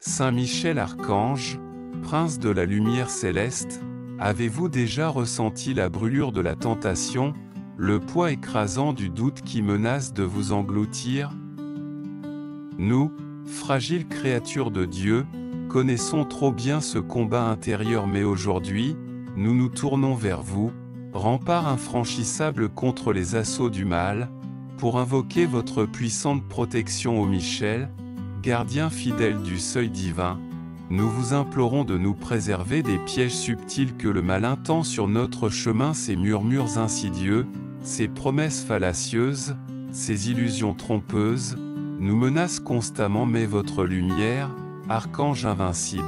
Saint Michel Archange, prince de la lumière céleste, avez-vous déjà ressenti la brûlure de la tentation, le poids écrasant du doute qui menace de vous engloutir? Nous, fragiles créatures de Dieu, connaissons trop bien ce combat intérieur, mais aujourd'hui, nous nous tournons vers vous, rempart infranchissable contre les assauts du mal, pour invoquer votre puissante protection. Ô Michel, gardien fidèle du seuil divin, nous vous implorons de nous préserver des pièges subtils que le malin tend sur notre chemin, ces murmures insidieux, ces promesses fallacieuses, ces illusions trompeuses, nous menacent constamment, mais votre lumière, archange invincible,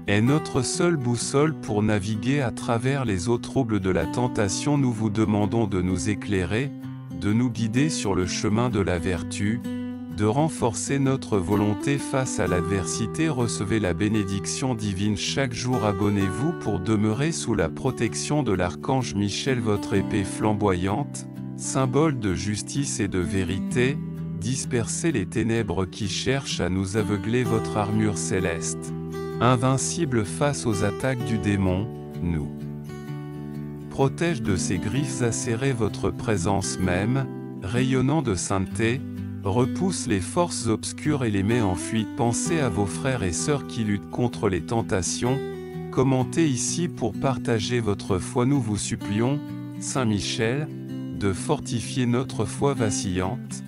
est notre seule boussole pour naviguer à travers les eaux troubles de la tentation. Nous vous demandons de nous éclairer, de nous guider sur le chemin de la vertu, de renforcer notre volonté face à l'adversité. Recevez la bénédiction divine chaque jour. Abonnez-vous pour demeurer sous la protection de l'archange Michel. Votre épée flamboyante, symbole de justice et de vérité, dispersez les ténèbres qui cherchent à nous aveugler. Votre armure céleste, invincible face aux attaques du démon, nous protège de ses griffes acérées. Votre présence même, rayonnant de sainteté, repousse les forces obscures et les met en fuite. Pensez à vos frères et sœurs qui luttent contre les tentations. Commentez ici pour partager votre foi. Nous vous supplions, Saint Michel, de fortifier notre foi vacillante,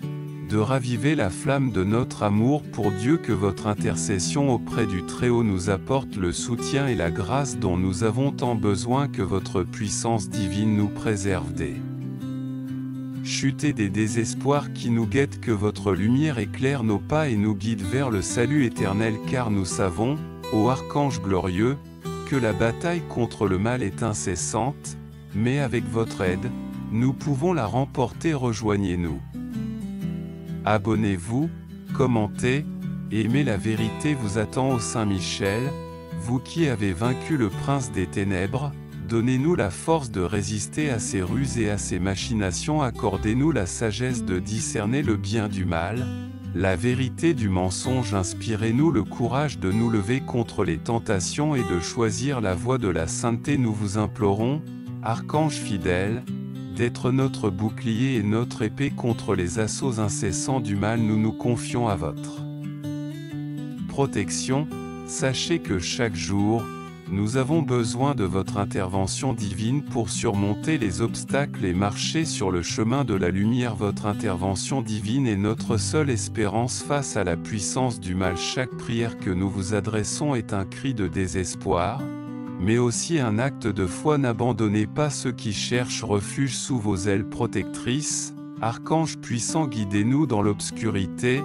de raviver la flamme de notre amour pour Dieu. Que votre intercession auprès du Très-Haut nous apporte le soutien et la grâce dont nous avons tant besoin. Que votre puissance divine nous préserve des chutes et des désespoirs qui nous guettent. Que votre lumière éclaire nos pas et nous guide vers le salut éternel, car nous savons, ô archange glorieux, que la bataille contre le mal est incessante, mais avec votre aide, nous pouvons la remporter. Rejoignez-nous. Abonnez-vous, commentez, aimez. La vérité vous attend. Ô Saint Michel, vous qui avez vaincu le prince des ténèbres, donnez-nous la force de résister à ses ruses et à ses machinations. Accordez-nous la sagesse de discerner le bien du mal, la vérité du mensonge. Inspirez-nous le courage de nous lever contre les tentations et de choisir la voie de la sainteté. Nous vous implorons, archange fidèle, d'être notre bouclier et notre épée contre les assauts incessants du mal. Nous nous confions à votre protection. Sachez que chaque jour, nous avons besoin de votre intervention divine pour surmonter les obstacles et marcher sur le chemin de la lumière. Votre intervention divine est notre seule espérance face à la puissance du mal. Chaque prière que nous vous adressons est un cri de désespoir, mais aussi un acte de foi. N'abandonnez pas ceux qui cherchent refuge sous vos ailes protectrices. Archange puissant, guidez-nous dans l'obscurité,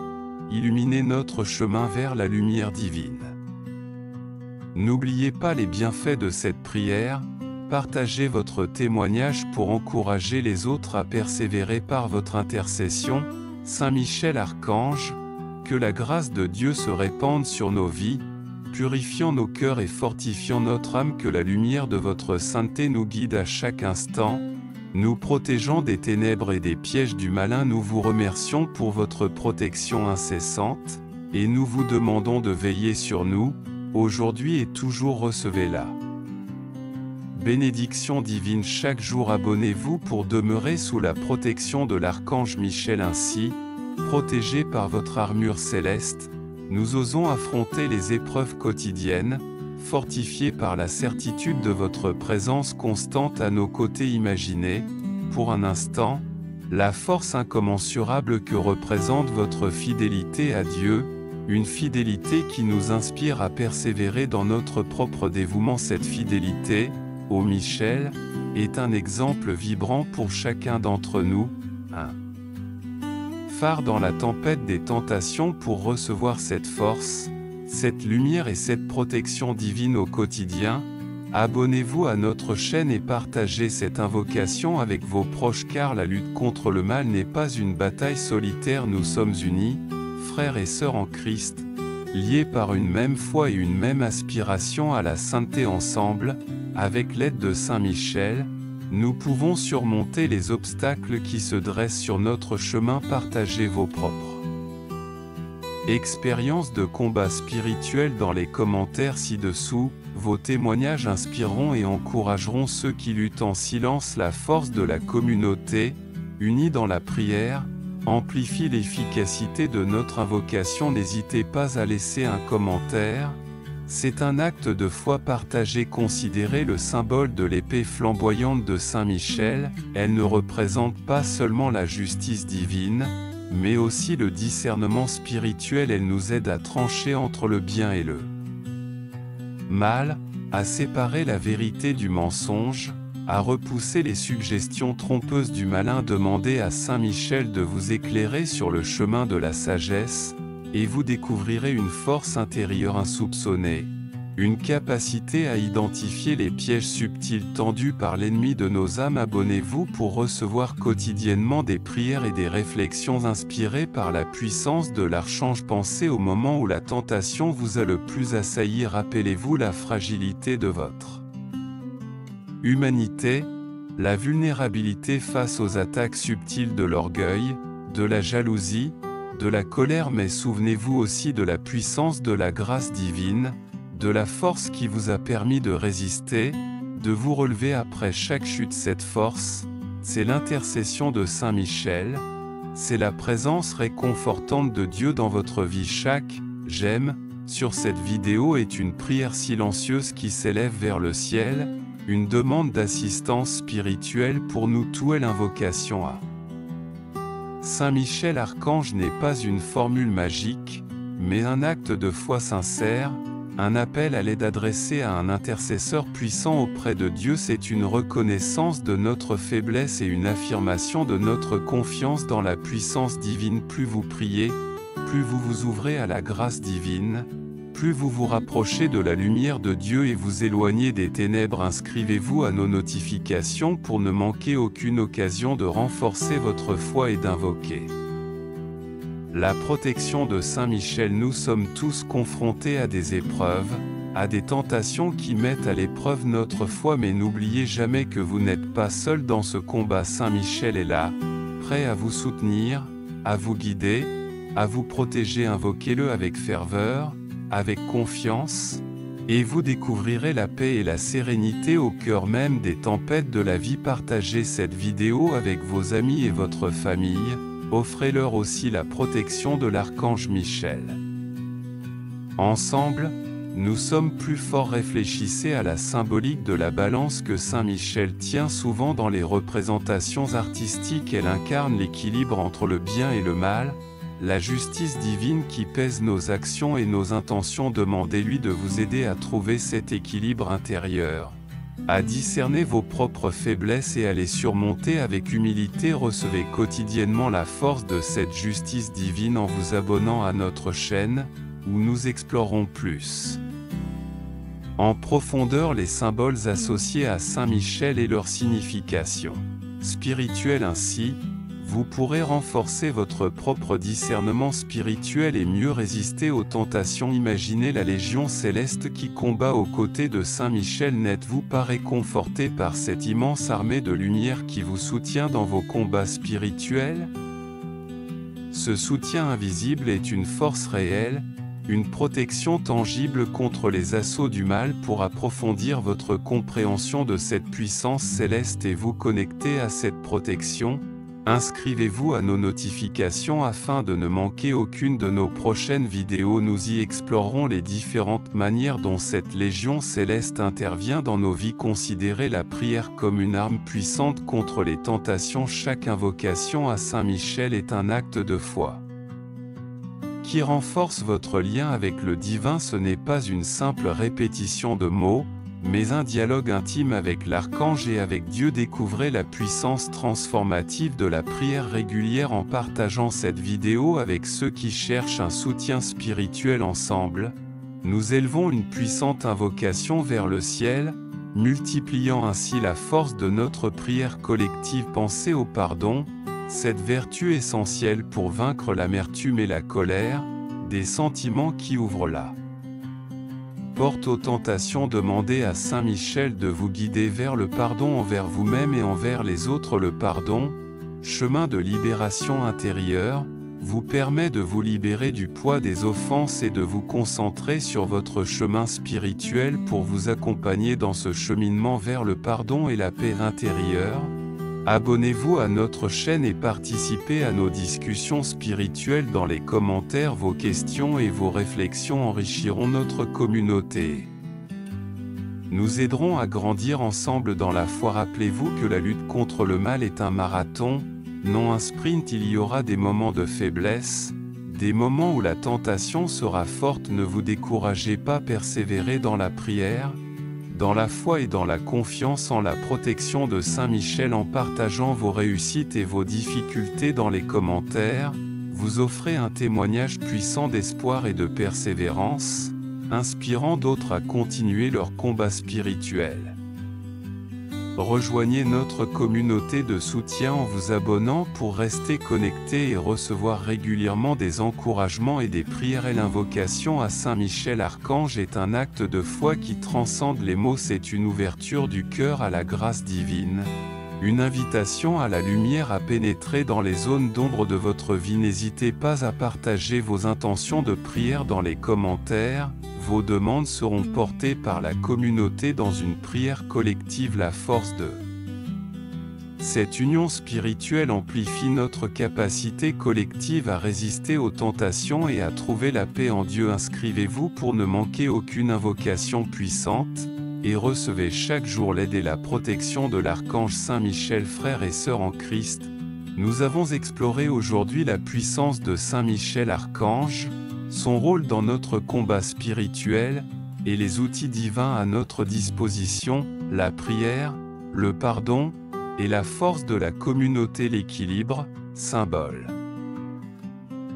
illuminez notre chemin vers la lumière divine. N'oubliez pas les bienfaits de cette prière, partagez votre témoignage pour encourager les autres à persévérer par votre intercession. Saint Michel Archange, que la grâce de Dieu se répande sur nos vies, purifiant nos cœurs et fortifiant notre âme. Que la lumière de votre sainteté nous guide à chaque instant, nous protégeant des ténèbres et des pièges du malin. Nous vous remercions pour votre protection incessante, et nous vous demandons de veiller sur nous, aujourd'hui et toujours. Recevez la bénédiction divine chaque jour. Abonnez-vous pour demeurer sous la protection de l'archange Michel. Ainsi, protégés par votre armure céleste, nous osons affronter les épreuves quotidiennes, fortifiés par la certitude de votre présence constante à nos côtés. Imaginez, pour un instant, la force incommensurable que représente votre fidélité à Dieu, une fidélité qui nous inspire à persévérer dans notre propre dévouement. Cette fidélité, ô Michel, est un exemple vibrant pour chacun d'entre nous, un phare dans la tempête des tentations. Pour recevoir cette force, cette lumière et cette protection divine au quotidien, abonnez-vous à notre chaîne et partagez cette invocation avec vos proches, car la lutte contre le mal n'est pas une bataille solitaire. Nous sommes unis, frères et sœurs en Christ, liés par une même foi et une même aspiration à la sainteté. Ensemble, avec l'aide de Saint Michel, nous pouvons surmonter les obstacles qui se dressent sur notre chemin. Partagez vos propres Expérience de combat spirituel dans les commentaires ci-dessous, vos témoignages inspireront et encourageront ceux qui luttent en silence. La force de la communauté, unie dans la prière, amplifie l'efficacité de notre invocation. N'hésitez pas à laisser un commentaire. C'est un acte de foi partagé. Considérez le symbole de l'épée flamboyante de Saint Michel. Elle ne représente pas seulement la justice divine, mais aussi le discernement spirituel. Elle nous aide à trancher entre le bien et le mal, à séparer la vérité du mensonge, à repousser les suggestions trompeuses du malin. Demandez à Saint Michel de vous éclairer sur le chemin de la sagesse, et vous découvrirez une force intérieure insoupçonnée, une capacité à identifier les pièges subtils tendus par l'ennemi de nos âmes. Abonnez-vous pour recevoir quotidiennement des prières et des réflexions inspirées par la puissance de l'archange. Pensez au moment où la tentation vous a le plus assailli. Rappelez-vous la fragilité de votre humanité, la vulnérabilité face aux attaques subtiles de l'orgueil, de la jalousie, de la colère. Mais souvenez-vous aussi de la puissance de la grâce divine, de la force qui vous a permis de résister, de vous relever après chaque chute. Cette force, c'est l'intercession de Saint Michel, c'est la présence réconfortante de Dieu dans votre vie. Chaque « j'aime » sur cette vidéo est une prière silencieuse qui s'élève vers le ciel, une demande d'assistance spirituelle pour nous tous. L'invocation à Saint Michel Archange n'est pas une formule magique, mais un acte de foi sincère, un appel à l'aide adressé à un intercesseur puissant auprès de Dieu. C'est une reconnaissance de notre faiblesse et une affirmation de notre confiance dans la puissance divine. Plus vous priez, plus vous vous ouvrez à la grâce divine, plus vous vous rapprochez de la lumière de Dieu et vous éloignez des ténèbres. Inscrivez-vous à nos notifications pour ne manquer aucune occasion de renforcer votre foi et d'invoquer la protection de Saint Michel. Nous sommes tous confrontés à des épreuves, à des tentations qui mettent à l'épreuve notre foi, mais n'oubliez jamais que vous n'êtes pas seul dans ce combat. Saint Michel est là, prêt à vous soutenir, à vous guider, à vous protéger. Invoquez-le avec ferveur, avec confiance, et vous découvrirez la paix et la sérénité au cœur même des tempêtes de la vie. Partagez cette vidéo avec vos amis et votre famille, offrez-leur aussi la protection de l'archange Michel. Ensemble, nous sommes plus forts. Réfléchissez à la symbolique de la balance que Saint Michel tient souvent dans les représentations artistiques. Elle incarne l'équilibre entre le bien et le mal, la justice divine qui pèse nos actions et nos intentions. Demandez-lui de vous aider à trouver cet équilibre intérieur, à discerner vos propres faiblesses et à les surmonter avec humilité. Recevez quotidiennement la force de cette justice divine en vous abonnant à notre chaîne, où nous explorons plus en profondeur les symboles associés à Saint Michel et leur signification spirituelle. Ainsi, vous pourrez renforcer votre propre discernement spirituel et mieux résister aux tentations. Imaginez la Légion céleste qui combat aux côtés de Saint Michel. N'êtes-vous pas réconforté par cette immense armée de lumière qui vous soutient dans vos combats spirituels? Ce soutien invisible est une force réelle, une protection tangible contre les assauts du mal. Pour approfondir votre compréhension de cette puissance céleste et vous connecter à cette protection, inscrivez-vous à nos notifications afin de ne manquer aucune de nos prochaines vidéos. Nous y explorerons les différentes manières dont cette Légion céleste intervient dans nos vies. Considérez la prière comme une arme puissante contre les tentations. Chaque invocation à Saint Michel est un acte de foi qui renforce votre lien avec le divin. Ce n'est pas une simple répétition de mots, mais un dialogue intime avec l'archange et avec Dieu. Découvrez la puissance transformative de la prière régulière en partageant cette vidéo avec ceux qui cherchent un soutien spirituel. Ensemble, nous élevons une puissante invocation vers le ciel, multipliant ainsi la force de notre prière collective. Pensez au pardon, cette vertu essentielle pour vaincre l'amertume et la colère, des sentiments qui ouvrent la porte aux tentations. Demandez à Saint Michel de vous guider vers le pardon envers vous-même et envers les autres. Le pardon, chemin de libération intérieure, vous permet de vous libérer du poids des offenses et de vous concentrer sur votre chemin spirituel pour vous accompagner dans ce cheminement vers le pardon et la paix intérieure. Abonnez-vous à notre chaîne et participez à nos discussions spirituelles dans les commentaires. Vos questions et vos réflexions enrichiront notre communauté. Nous aiderons à grandir ensemble dans la foi. Rappelez-vous que la lutte contre le mal est un marathon, non un sprint. Il y aura des moments de faiblesse, des moments où la tentation sera forte. Ne vous découragez pas, persévérez dans la prière, dans la foi et dans la confiance en la protection de Saint Michel. En partageant vos réussites et vos difficultés dans les commentaires, vous offrez un témoignage puissant d'espoir et de persévérance, inspirant d'autres à continuer leur combat spirituel. Rejoignez notre communauté de soutien en vous abonnant pour rester connecté et recevoir régulièrement des encouragements et des prières. Et l'invocation à Saint Michel Archange est un acte de foi qui transcende les mots. C'est une ouverture du cœur à la grâce divine, une invitation à la lumière à pénétrer dans les zones d'ombre de votre vie. N'hésitez pas à partager vos intentions de prière dans les commentaires. Vos demandes seront portées par la communauté dans une prière collective. La force de cette union spirituelle amplifie notre capacité collective à résister aux tentations et à trouver la paix en Dieu. Inscrivez-vous pour ne manquer aucune invocation puissante, et recevez chaque jour l'aide et la protection de l'archange Saint Michel. Frères et sœurs en Christ, nous avons exploré aujourd'hui la puissance de Saint Michel Archange, son rôle dans notre combat spirituel, et les outils divins à notre disposition, la prière, le pardon, et la force de la communauté. L'équilibre, symbole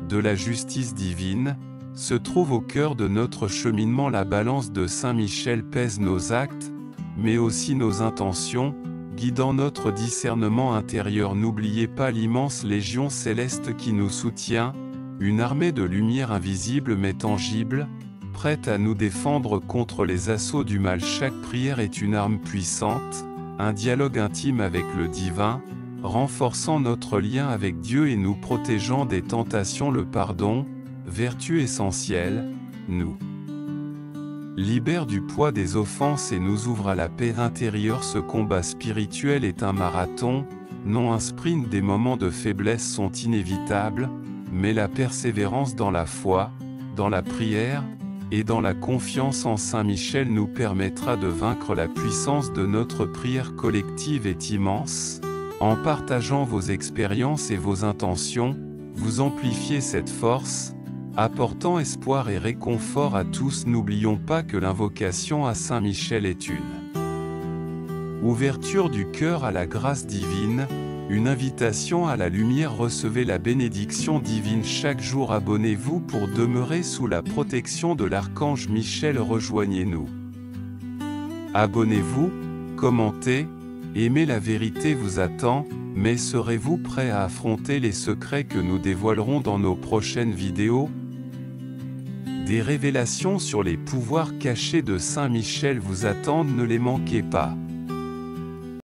de la justice divine, se trouve au cœur de notre cheminement. La balance de Saint Michel pèse nos actes, mais aussi nos intentions, guidant notre discernement intérieur. N'oubliez pas l'immense légion céleste qui nous soutient, une armée de lumière invisible mais tangible, prête à nous défendre contre les assauts du mal. Chaque prière est une arme puissante, un dialogue intime avec le divin, renforçant notre lien avec Dieu et nous protégeant des tentations. Le pardon, vertu essentielle, nous libère du poids des offenses et nous ouvre à la paix intérieure. Ce combat spirituel est un marathon, non un sprint. Des moments de faiblesse sont inévitables, mais la persévérance dans la foi, dans la prière, et dans la confiance en Saint Michel nous permettra de vaincre. La puissance de notre prière collective est immense. En partageant vos expériences et vos intentions, vous amplifiez cette force, apportant espoir et réconfort à tous. N'oublions pas que l'invocation à Saint Michel est une ouverture du cœur à la grâce divine, une invitation à la lumière. Recevez la bénédiction divine chaque jour. Abonnez-vous pour demeurer sous la protection de l'archange Michel. Rejoignez-nous. Abonnez-vous, commentez, aimez. La vérité vous attend, mais serez-vous prêt à affronter les secrets que nous dévoilerons dans nos prochaines vidéos? Des révélations sur les pouvoirs cachés de Saint Michel vous attendent. Ne les manquez pas.